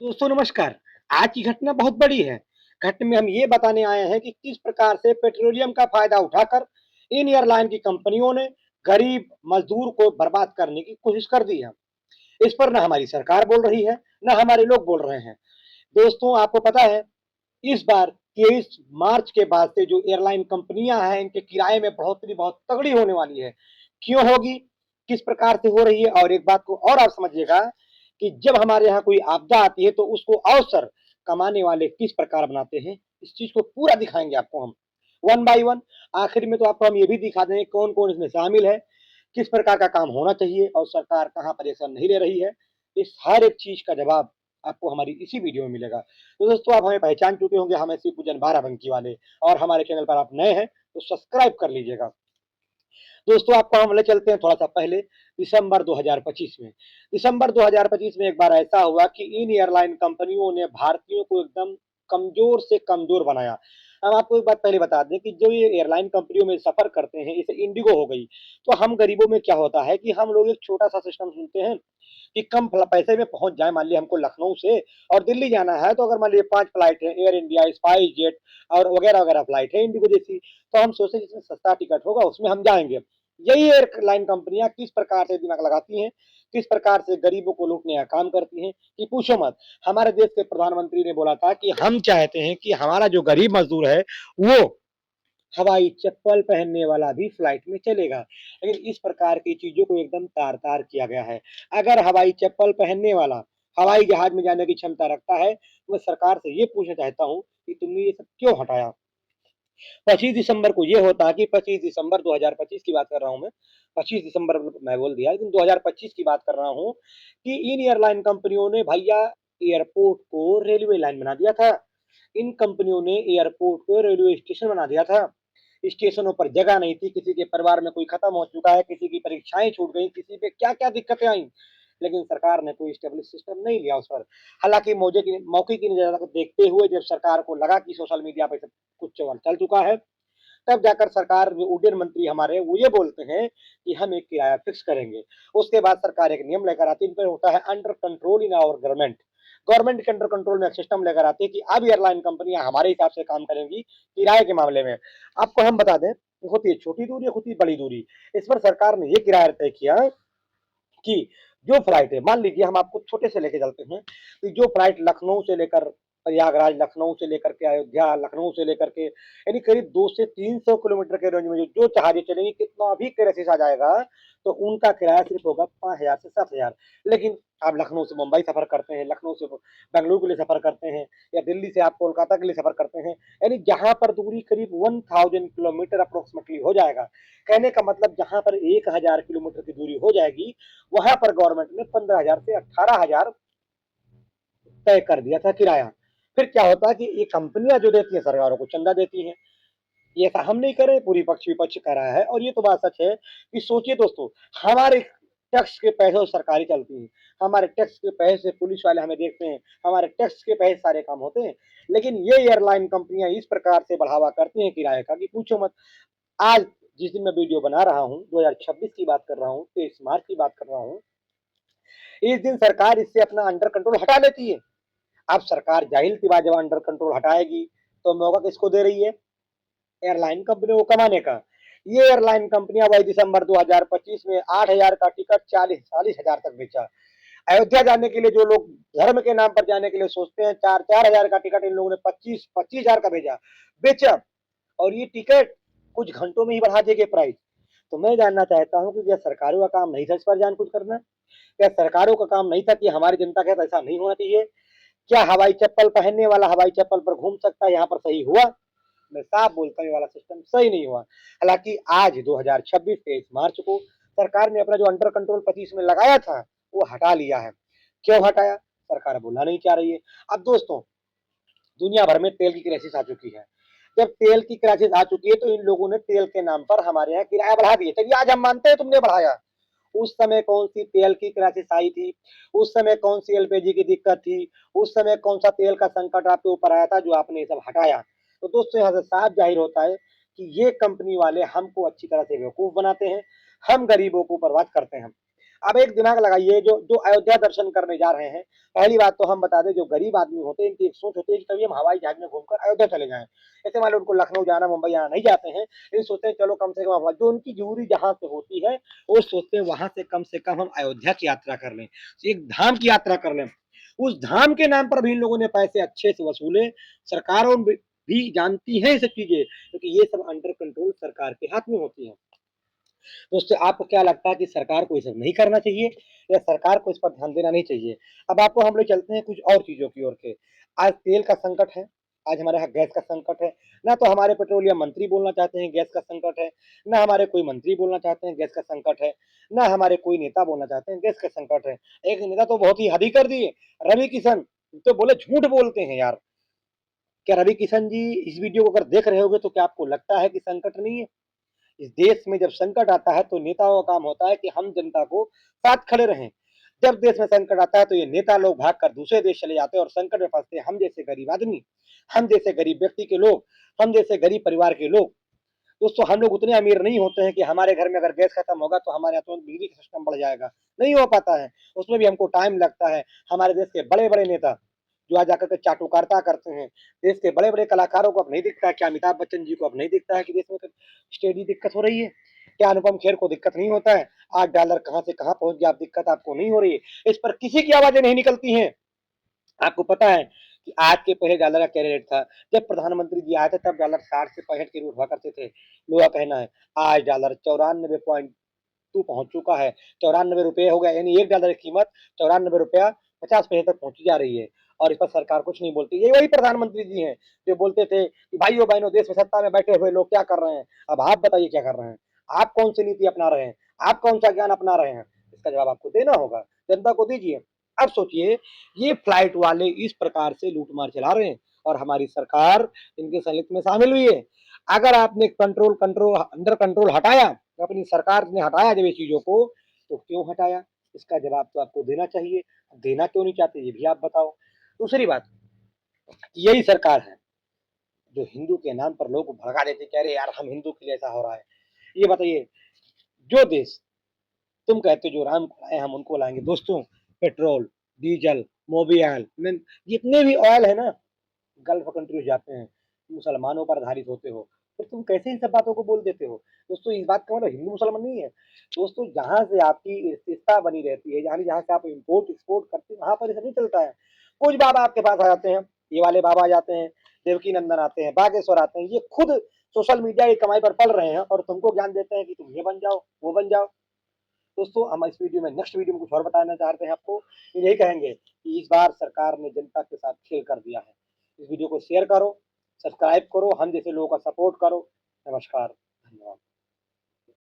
दोस्तों नमस्कार। आज की घटना बहुत बड़ी है। घटना में हम ये बताने आए हैं कि किस प्रकार से पेट्रोलियम का फायदा उठाकर इन एयरलाइन की कंपनियों ने गरीब मजदूर को बर्बाद करने की कोशिश कर दी है। इस पर ना हमारी सरकार बोल रही है, ना हमारे लोग बोल रहे हैं। दोस्तों आपको पता है, इस बार 23 मार्च के बाद से जो एयरलाइन कंपनियां हैं इनके किराए में बढ़ोतरी बहुत तगड़ी होने वाली है। क्यों होगी, किस प्रकार से हो रही है, और एक बात को और आप समझिएगा कि जब हमारे यहाँ कोई आपदा आती है तो उसको अवसर कमाने वाले किस प्रकार बनाते हैं, इस चीज को पूरा दिखाएंगे आपको हम वन बाय वन। आखिर में तो आपको हम ये भी दिखा देंगे कौन कौन इसमें शामिल है, किस प्रकार का काम होना चाहिए और सरकार कहाँ पर एक्शन नहीं ले रही है। इस हर एक चीज का जवाब आपको हमारी इसी वीडियो में मिलेगा। तो दोस्तों आप हमें पहचान चुके होंगे, हम ऐसे पूजन बाराबंकी वाले, और हमारे चैनल पर आप नए हैं तो सब्सक्राइब कर लीजिएगा। दोस्तों आपको हम ले चलते हैं थोड़ा सा पहले, दिसंबर 2025 में। दिसंबर 2025 में एक बार ऐसा हुआ कि इन एयरलाइन कंपनियों ने भारतीयों को एकदम कमजोर से कमजोर बनाया। हम आपको एक बात पहले बता दें कि जो ये एयरलाइन कंपनियों में सफर करते हैं, जैसे इंडिगो हो गई, तो हम गरीबों में क्या होता है कि हम लोग एक छोटा सा सिस्टम सुनते हैं कि कम पैसे में पहुंच जाए। मान लिया हमको लखनऊ से और दिल्ली जाना है, तो अगर मान लीजिए 5 फ्लाइट है, एयर इंडिया, स्पाइस जेट और वगैरह वगैरह फ्लाइट है इंडिगो जैसी, तो हम सोचते हैं जिसमें सस्ता टिकट होगा उसमें हम जाएंगे। यही एयरलाइन कंपनियां किस प्रकार से दिमाग लगाती हैं, किस प्रकार से गरीबों को लूटने का काम करती हैं कि पूछो मत। हमारे देश के प्रधानमंत्री ने बोला था कि हम चाहते हैं कि हमारा जो गरीब मजदूर है वो हवाई चप्पल पहनने वाला भी फ्लाइट में चलेगा। लेकिन इस प्रकार की चीजों को एकदम तार तार किया गया है। अगर हवाई चप्पल पहनने वाला हवाई जहाज में जाने की क्षमता रखता है, तो मैं सरकार से ये पूछना चाहता हूँ कि तुमने ये सब क्यों हटाया। 25 दिसंबर को ये होता है कि 25 दिसंबर 2025 की बात कर रहा हूँ मैं। 25 दिसंबर मैं बोल दिया, लेकिन 2025 की बात कर रहा हूँ कि इन एयरलाइन कंपनियों ने भैया एयरपोर्ट को रेलवे लाइन बना दिया था। इन कंपनियों ने एयरपोर्ट को रेलवे स्टेशन बना दिया था। स्टेशनों पर जगह नहीं थी, किसी के परिवार में कोई खत्म हो चुका है, किसी की परीक्षाएं छूट गई, किसी पे क्या क्या दिक्कतें आई, लेकिन सरकार ने कोई स्टेबलिश सिस्टम नहीं लिया उस पर। हालांकि मौके की नजर को देखते हुए जब सरकार को लगा कि सोशल मीडिया पर सब कुछ चल चुका है, तब जाकर सरकार जो उड्डयन मंत्री हमारे वो ये बोलते हैं कि हम एक किराया फिक्स करेंगे। उसके बाद सरकार एक नियम लेकर आती है, इन पर होता है under control in our government. Government के अंडर कंट्रोल में एक सिस्टम लेकर आती है कि अब एयरलाइन कंपनियां हमारे हिसाब से काम करेंगी किराए के मामले में। आपको हम बता दें, होती है छोटी दूरी, होती है बड़ी दूरी। इस पर सरकार ने ये किराया तय किया कि जो फ्लाइट है, मान लीजिए हम आपको छोटे से लेके चलते हैं, कि जो फ्लाइट लखनऊ से लेकर प्रयागराज, लखनऊ से लेकर के अयोध्या, लखनऊ से लेकर के यानी करीब 200 से 300 किलोमीटर के रेंज में जो जहाजें चलेंगी, कितना भी क्रेसिस आ जाएगा तो उनका किराया सिर्फ होगा 5,000 से 7,000। लेकिन आप लखनऊ से मुंबई सफर करते हैं, लखनऊ से बेंगलुरु के लिए सफर करते हैं, या दिल्ली से आप कोलकाता के लिए सफर करते हैं, यानी जहां पर दूरी करीब 1000 किलोमीटर अप्रोक्सीमेटली हो जाएगा। कहने का मतलब जहां पर 1,000 किलोमीटर की दूरी हो जाएगी, वहां पर गवर्नमेंट ने 15,000 से 18,000 तय कर दिया था किराया। फिर क्या होता है कि ये कंपनियां जो देती है सरकारों को चंदा देती हैं। ये ऐसा हम नहीं कर रहे, पूरी पक्ष विपक्ष कर रहा है, और ये तो बात सच है कि सोचिए दोस्तों, हमारे टैक्स के पैसे से सरकारी चलती है, हमारे टैक्स के पैसे से पुलिस वाले हमें देखते हैं, हमारे टैक्स के पैसे सारे काम होते हैं। लेकिन ये एयरलाइन कंपनियां इस प्रकार से बढ़ावा करती हैं किराए का कि पूछो मत। आज जिस दिन मैं वीडियो बना रहा हूँ, 2026 की बात कर रहा हूँ, 23 मार्च की बात कर रहा हूँ, इस दिन सरकार इससे अपना अंडर कंट्रोल हटा लेती है। अब सरकार जाहिर सी बात, जब अंडर कंट्रोल हटाएगी तो मौका किसको दे रही है? एयरलाइन कंपनियों को कमाने का। ये एयरलाइन कंपनियां वही दिसंबर 2025 में 8,000 का टिकट 40-40,000 तक बेचा। अयोध्या जाने के लिए जो लोग धर्म के नाम पर जाने के लिए सोचते हैं, 4-4,000 का टिकट इन लोगों ने 25-25,000 का भेजा, बेचा। और ये टिकट कुछ घंटों में ही बढ़ा देंगे प्राइस। तो मैं जानना चाहता हूँ कि क्या सरकारों का काम नहीं था इस पर जान कुछ करना? क्या सरकारों का काम नहीं था कि हमारी जनता के साथ ऐसा नहीं होना चाहिए? क्या हवाई चप्पल पहनने वाला हवाई चप्पल पर घूम सकता है, यहाँ पर सही हुआ? मैं साफ बोलता हूँ ये वाला सिस्टम सही नहीं हुआ। हालांकि आज 2026 23 मार्च को सरकार ने अपना जो अंडर कंट्रोल 25 में लगाया था वो हटा लिया है। क्यों हटाया, सरकार बोलना नहीं चाह रही है। अब दोस्तों, दुनिया भर में तेल की क्राइसिस आ चुकी है। जब तेल की क्राइसिस आ चुकी है तो इन लोगों ने तेल के नाम पर हमारे यहाँ किराया बढ़ा दिए। चलिए आज हम मानते हैं तुमने बढ़ाया, उस समय कौन सी तेल की क्राइसिस आई थी, उस समय कौन सी एलपीजी की दिक्कत थी, उस समय कौन सा तेल का संकट आपके ऊपर आया था जो आपने ये सब हटाया। तो दोस्तों यहाँ से साफ जाहिर होता है कि ये कंपनी वाले हमको अच्छी तरह से बेवकूफ बनाते हैं, हम गरीबों को बर्बाद करते हैं। अब एक दिमाग लगाइए, जो जो अयोध्या दर्शन करने जा रहे हैं, पहली बात तो हम बता दें, जो गरीब आदमी होते हैं इनकी एक सोच होती है कि कभी हम हवाई जहाज में घूमकर अयोध्या चले जाएं। ऐसे मान लो उनको लखनऊ जाना, मुंबई जाना नहीं जाते हैं, ये सोचते हैं चलो कम से कम जो उनकी जरूरी जहां से होती है वो सोचते हैं वहां से कम हम अयोध्या की यात्रा कर लें, एक धाम की यात्रा कर लें। उस धाम के नाम पर भी इन लोगों ने पैसे अच्छे से वसूले। सरकारों भी जानती है ये सब चीजें, क्योंकि ये सब अंडर कंट्रोल सरकार के हाथ में होती है। तो उससे आपको क्या लगता है कि सरकार को ये सब नहीं करना चाहिए या सरकार को इस पर ध्यान देना नहीं चाहिए? अब आपको हम लोग चलते हैं कुछ और चीज़ों की ओर के। आज तेल का संकट है, आज हमारे यहाँ गैस का संकट है। ना तो हमारे पेट्रोलियम मंत्री बोलना चाहते हैं गैस का संकट है, ना हमारे कोई मंत्री बोलना चाहते हैं गैस का संकट है, ना हमारे कोई नेता बोलना चाहते हैं गैस का संकट है। एक नेता तो बहुत ही हद ही कर दिए, रवि किशन, तो बोले झूठ बोलते हैं यार। क्या रवि किशन जी इस वीडियो को अगर देख रहे होगे तो क्या आपको लगता है कि संकट नहीं है? इस देश में जब संकट आता है तो नेताओं का काम होता है कि हम जनता को साथ खड़े रहें। जब देश में संकट आता है तो ये नेता लोग भागकर दूसरे देश चले जाते हैं और संकट में फंसते हैं हम जैसे गरीब आदमी, हम जैसे गरीब व्यक्ति के लोग, हम जैसे गरीब परिवार के लोग। दोस्तों हम लोग उतने अमीर नहीं होते हैं कि हमारे घर में अगर गैस खत्म होगा तो हमारे यहाँ तुरंत बिजली का सिस्टम बढ़ जाएगा, नहीं हो पाता है। उसमें भी हमको टाइम लगता है। हमारे देश के बड़े बड़े नेता जो आज जाकर के चाटुकारिता करते हैं, देश के बड़े बड़े कलाकारों को अब नहीं दिखता है, क्या अमिताभ बच्चन जी को अब नहीं दिखता है कि देश में स्टेडी दिक्कत हो रही है? क्या अनुपम खेर को दिक्कत नहीं होता है? आज डॉलर कहाँ से कहाँ पहुंच गया, अब दिक्कत आपको नहीं हो रही है? इस पर किसी की आवाजें नहीं निकलती हैं। आपको पता है कि आज के पहले डॉलर का क्या रेट था? जब प्रधानमंत्री जी आए थे तब डॉलर 60 से 65 के रूप हुआ करते थे। लोगों का कहना है आज डॉलर 94.2 पहुंच चुका है, 94 रुपये हो गया, यानी $1 की कीमत 94 रुपया 50 पैसे तक पहुंची जा रही है। और इस पर सरकार कुछ नहीं बोलती। ये वही प्रधानमंत्री जी हैं जो बोलते थे कि भाइयों बहनों देश में सत्ता में बैठे हुए लोग क्या कर रहे हैं? अब आप बताइए क्या कर रहे हैं? आप कौन सी नीति अपना रहे हैं? आप कौन सा ज्ञान अपना रहे हैं? इसका जवाब आपको देना होगा, जनता को दीजिए। अब सोचिए, ये फ्लाइट वाले इस प्रकार से लूटमार चला रहे हैं और हमारी सरकार इनके संलिप्त में शामिल हुई है। अगर आपने कंट्रोल कंट्रोल अंडर कंट्रोल हटाया, तो अपनी सरकार ने हटाया जब ये चीजों को, तो क्यों हटाया? इसका जवाब तो आपको देना चाहिए। देना क्यों नहीं चाहते ये भी आप बताओ। दूसरी बात, यही सरकार है जो हिंदू के नाम पर लोग को भड़का देते, कह रहे यार हम हिंदू के लिए ऐसा हो रहा है। ये बताइए, जो देश तुम कहते हो जो राम को लाए हम उनको लाएंगे। दोस्तों पेट्रोल, डीजल, मोबियल, जितने भी ऑयल है ना, गल्फ कंट्री जाते हैं, मुसलमानों पर आधारित होते हो, फिर तुम कैसे इन सब बातों को बोल देते हो? दोस्तों इस बात का मतलब हिंदू मुसलमान नहीं है। दोस्तों जहां से आपकी स्थिरता बनी रहती है, यानी जहां से आप इम्पोर्ट एक्सपोर्ट करते हैं, वहां पर ऐसा नहीं चलता है। कुछ बाबा आपके पास आ जाते हैं, ये वाले बाबा आ जाते हैं, देवकी नंदन आते हैं, बागेश्वर आते हैं, ये खुद सोशल मीडिया की कमाई पर पल रहे हैं और तुमको ज्ञान देते हैं कि तुम ये बन जाओ वो बन जाओ। दोस्तों हम इस वीडियो में नेक्स्ट वीडियो में कुछ और बताना चाहते हैं आपको। यही कहेंगे कि इस बार सरकार ने जनता के साथ खेल कर दिया है। इस वीडियो को शेयर करो, सब्सक्राइब करो, हम जैसे लोगों का सपोर्ट करो। नमस्कार।